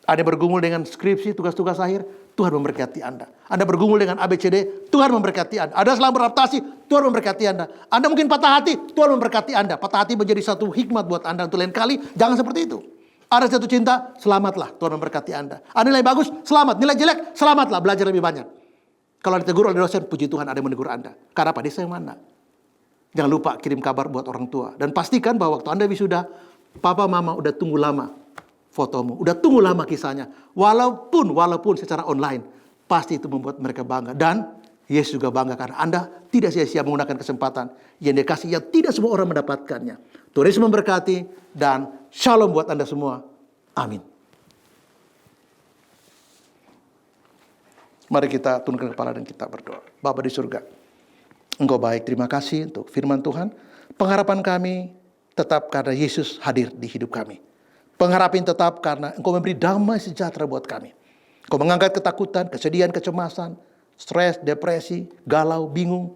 Anda bergumul dengan skripsi, tugas-tugas akhir, Tuhan memberkati Anda. Anda bergumul dengan ABCD, Tuhan memberkati Anda. Anda selama beradaptasi, Tuhan memberkati Anda. Anda mungkin patah hati, Tuhan memberkati Anda. Patah hati menjadi satu hikmat buat Anda untuk lain kali. Jangan seperti itu. Ada jatuh cinta, selamatlah, Tuhan memberkati Anda. Ada nilai bagus, selamat. Nilai jelek, selamatlah, belajar lebih banyak. Kalau ditegur oleh dosen, puji Tuhan ada yang menegur Anda. Karena apa? Dia sayang mana? Jangan lupa kirim kabar buat orang tua. Dan pastikan bahwa waktu Anda wisuda, papa mama udah tunggu lama fotomu. Udah tunggu lama kisahnya. Walaupun secara online. Pasti itu membuat mereka bangga. Dan Yesus juga bangga karena Anda tidak sia-sia menggunakan kesempatan yang dikasih yang tidak semua orang mendapatkannya. Tuhan Yesus memberkati dan shalom buat Anda semua. Amin. Mari kita tundukkan kepala dan kita berdoa. Bapa di surga, Engkau baik, terima kasih untuk firman Tuhan. Pengharapan kami tetap karena Yesus hadir di hidup kami. Pengharapan tetap karena Engkau memberi damai sejahtera buat kami. Engkau mengangkat ketakutan, kesedihan, kecemasan, stres, depresi, galau, bingung.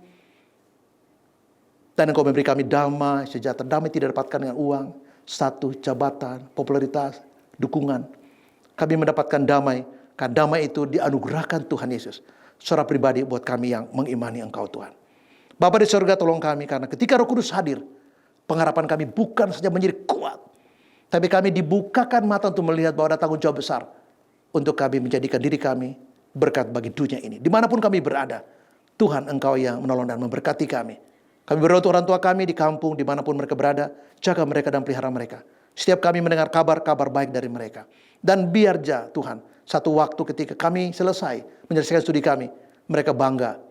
Dan Engkau memberi kami damai sejahtera. Damai tidak dapatkan dengan uang, status, jabatan, popularitas, dukungan. Kami mendapatkan damai, karena damai itu dianugerahkan Tuhan Yesus secara pribadi buat kami yang mengimani Engkau Tuhan. Bapa di surga, tolong kami karena ketika Roh Kudus hadir, pengharapan kami bukan saja menjadi kuat, tapi kami dibukakan mata untuk melihat bahwa ada tanggung jawab besar untuk kami menjadikan diri kami berkat bagi dunia ini. Dimanapun kami berada, Tuhan Engkau yang menolong dan memberkati kami. Kami berdoa untuk orang tua kami di kampung, dimanapun mereka berada, jaga mereka dan pelihara mereka. Setiap kami mendengar kabar-kabar baik dari mereka. Dan biar Tuhan, satu waktu ketika kami selesai menyelesaikan studi kami, mereka bangga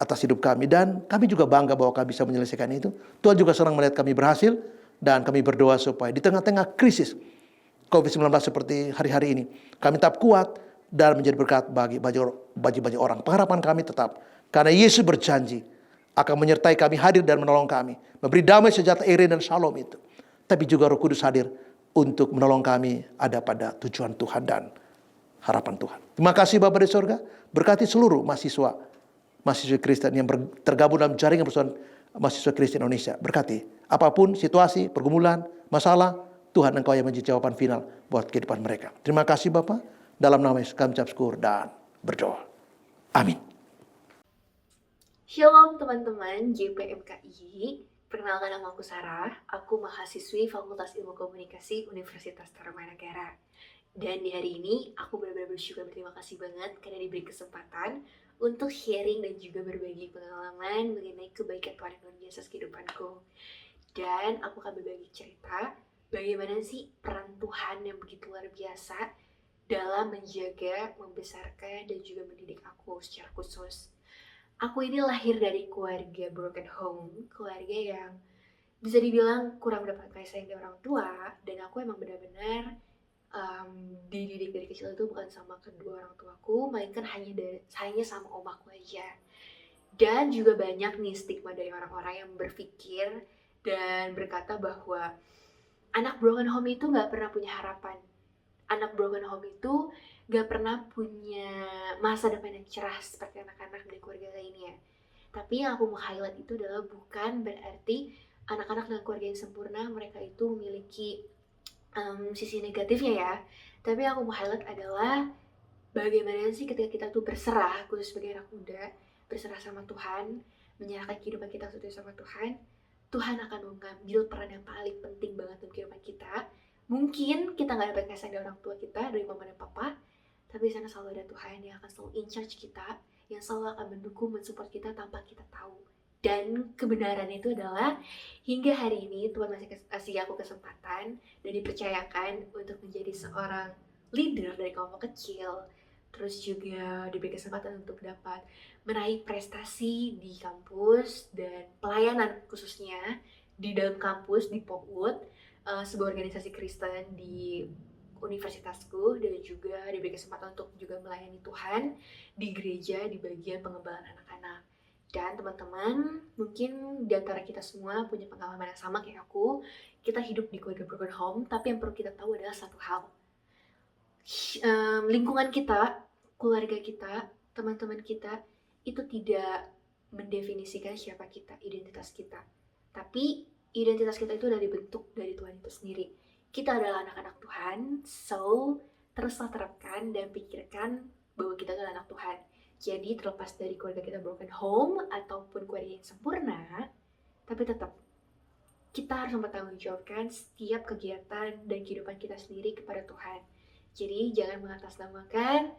atas hidup kami. Dan kami juga bangga bahwa kami bisa menyelesaikan itu. Tuhan juga senang melihat kami berhasil. Dan kami berdoa supaya di tengah-tengah krisis COVID-19 seperti hari-hari ini, kami tetap kuat dan menjadi berkat bagi banyak orang. Pengharapan kami tetap, karena Yesus berjanji akan menyertai kami, hadir dan menolong kami. Memberi damai sejahtera, iri dan shalom itu. Tapi juga Roh Kudus hadir untuk menolong kami ada pada tujuan Tuhan dan harapan Tuhan. Terima kasih Bapa di surga. Berkati seluruh mahasiswa Kristen yang tergabung dalam jaringan persatuan mahasiswa Kristen Indonesia. Berkati apapun situasi, pergumulan, masalah, Tuhan Engkau yang menjadi jawaban final buat kehidupan mereka. Terima kasih Bapa. Dalam nama Yesus kami ucap syukur dan berdoa. Amin. Shalom teman-teman JPMKI. Perkenalkan, nama aku Sarah. Aku mahasiswi Fakultas Ilmu Komunikasi Universitas Tarumanagara. Dan di hari ini aku benar-benar bersyukur, berterima kasih banget karena diberi kesempatan untuk sharing dan juga berbagi pengalaman mengenai kebaikan Tuhan yang luar biasa kehidupanku. Dan aku akan berbagi cerita bagaimana sih peran Tuhan yang begitu luar biasa dalam menjaga, membesarkan, dan juga mendidik aku secara khusus. Aku ini lahir dari keluarga broken home, keluarga yang bisa dibilang kurang mendapat kasih sayang dari orang tua. Dan aku emang benar-benar dididik dari kecil itu bukan sama kedua orang tuaku, melainkan hanya sama omaku aja. Dan juga banyak nih stigma dari orang-orang yang berpikir dan berkata bahwa anak broken home itu gak pernah punya harapan. Anak broken home itu gak pernah punya masa depan yang cerah seperti anak-anak dari keluarga lainnya. Tapi yang aku mau highlight itu adalah bukan berarti anak-anak dengan keluarga yang sempurna mereka itu memiliki sisi negatifnya ya. Tapi yang aku mau highlight adalah bagaimana sih ketika kita tuh berserah, khusus sebagai anak muda, berserah sama Tuhan, menyerahkan kehidupan kita sama Tuhan, Tuhan akan mengambil peran yang paling penting banget dalam kehidupan kita. Mungkin kita gak dapat kasih dari orang tua kita, dari mama dan papa, tapi di sana selalu ada Tuhan yang akan selalu in charge kita, yang selalu akan mendukung, mensupport kita tanpa kita tahu. Dan kebenaran itu adalah hingga hari ini Tuhan masih kasih aku kesempatan dan dipercayakan untuk menjadi seorang leader dari kelompok kecil. Terus juga diberi kesempatan untuk dapat meraih prestasi di kampus dan pelayanan khususnya di dalam kampus di Popwood, sebuah organisasi Kristen di universitasku, dan juga diberi kesempatan untuk juga melayani Tuhan di gereja di bagian pengembalaan anak-anak. Dan teman-teman, mungkin di antara kita semua punya pengalaman yang sama kayak aku, kita hidup di keluarga broken home, tapi yang perlu kita tahu adalah satu hal. Lingkungan kita, keluarga kita, teman-teman kita, itu tidak mendefinisikan siapa kita, identitas kita. Tapi identitas kita itu adalah dibentuk dari Tuhan itu sendiri. Kita adalah anak-anak Tuhan, so teruslah terapkan dan pikirkan bahwa kita adalah anak Tuhan. Jadi terlepas dari keluarga kita broken home ataupun keluarga yang sempurna, tapi tetap kita harus mempertanggungjawabkan setiap kegiatan dan kehidupan kita sendiri kepada Tuhan. Jadi jangan mengatasnamakan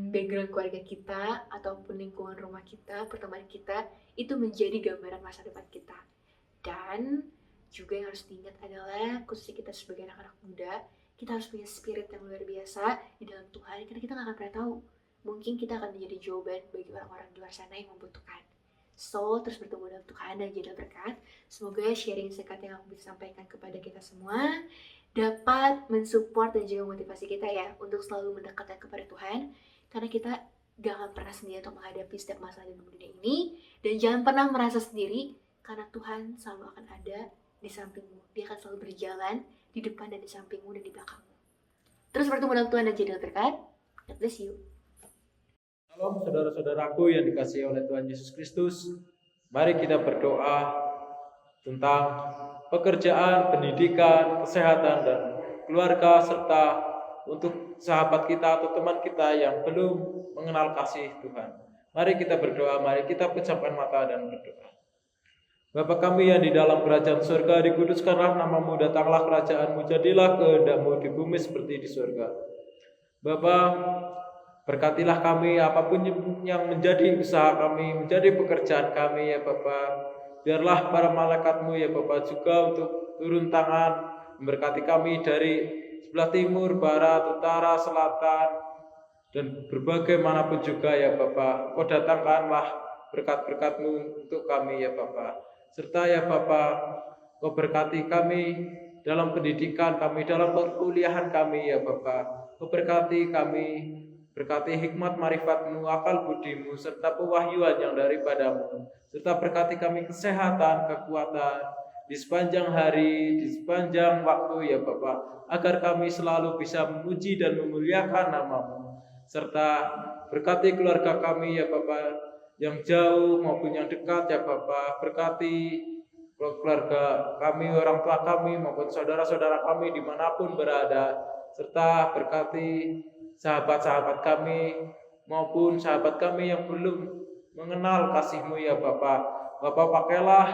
background keluarga kita ataupun lingkungan rumah kita, pertemanan kita itu menjadi gambaran masa depan kita. Dan juga yang harus diingat adalah khususnya kita sebagai anak-anak muda, kita harus punya spirit yang luar biasa di dalam Tuhan, karena kita nggak akan pernah tahu, mungkin kita akan menjadi jawaban bagi orang-orang di luar sana yang membutuhkan. So, terus bertemu dalam Tuhan dan jadi berkat. Semoga sharing singkat yang aku bisa sampaikan kepada kita semua dapat mensupport dan juga motivasi kita ya untuk selalu mendekatkan kepada Tuhan, karena kita gak akan pernah sendiri untuk menghadapi setiap masalah di dunia ini. Dan jangan pernah merasa sendiri, karena Tuhan selalu akan ada di sampingmu. Dia akan selalu berjalan di depan dan di sampingmu dan di belakangmu. Terus bertemu dalam Tuhan dan jadi berkat. God bless you. Shalom saudara-saudaraku yang dikasihi oleh Tuhan Yesus Kristus. Mari kita berdoa tentang pekerjaan, pendidikan, kesehatan, dan keluarga, serta untuk sahabat kita atau teman kita yang belum mengenal kasih Tuhan. Mari kita berdoa, mari kita pejamkan mata dan berdoa. Bapa kami yang di dalam kerajaan surga, dikuduskanlah namamu, datanglah kerajaanmu, jadilah kehendakmu di bumi seperti di surga. Bapa, berkatilah kami apapun yang menjadi usaha kami, menjadi pekerjaan kami ya Bapa. Biarlah para malaikat-Mu ya Bapa juga untuk turun tangan memberkati kami dari sebelah timur, barat, utara, selatan, dan berbagai manapun juga ya Bapa. Kau datangkanlah berkat-berkat-Mu untuk kami ya Bapa. Serta ya Bapa, Kau berkati kami dalam pendidikan kami, dalam perkuliahan kami ya Bapa. Kau berkati kami, berkati hikmat marifat-Mu, akal budi-Mu, serta pewahyuan yang daripadamu. Serta berkati kami kesehatan, kekuatan di sepanjang hari, di sepanjang waktu ya Bapa, agar kami selalu bisa memuji dan memuliakan nama-Mu. Serta berkati keluarga kami ya Bapa, yang jauh maupun yang dekat ya Bapa. Berkati keluarga kami, orang tua kami maupun saudara-saudara kami dimanapun berada. Serta berkati sahabat-sahabat kami maupun sahabat kami yang belum mengenal kasih-Mu ya Bapa. Bapa, pakailah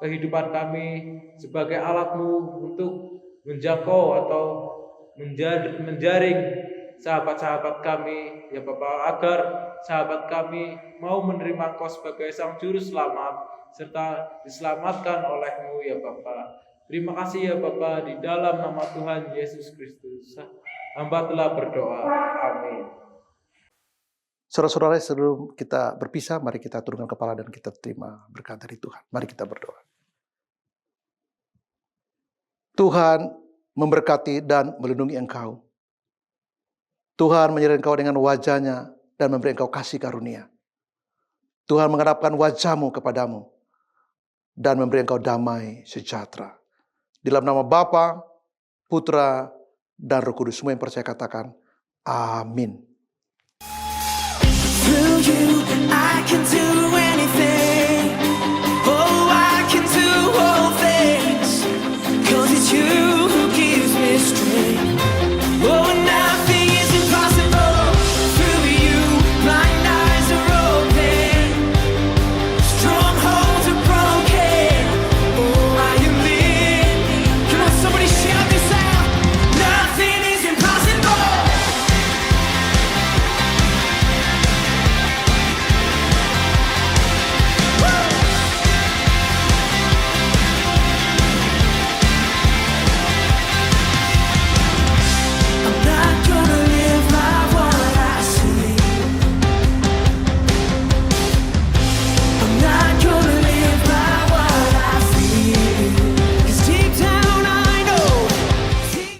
kehidupan kami sebagai alat-Mu untuk menjangkau atau menjaring sahabat-sahabat kami ya Bapa, agar sahabat kami mau menerima Engkau sebagai Sang Juru Selamat serta diselamatkan oleh-Mu ya Bapa. Terima kasih ya Bapa, di dalam nama Tuhan Yesus Kristus hamba telah berdoa. Amin. Saudara-saudara, sebelum kita berpisah, mari kita turunkan kepala dan kita terima berkat dari Tuhan. Mari kita berdoa. Tuhan memberkati dan melindungi engkau. Tuhan menyertai engkau dengan wajah-Nya dan memberi engkau kasih karunia. Tuhan menghadapkan wajah-Mu kepadamu dan memberi engkau damai sejahtera. Di dalam nama Bapa, Putra, dan Roh Kudus, semua yang percaya katakan, amin. Through you, I can do anything.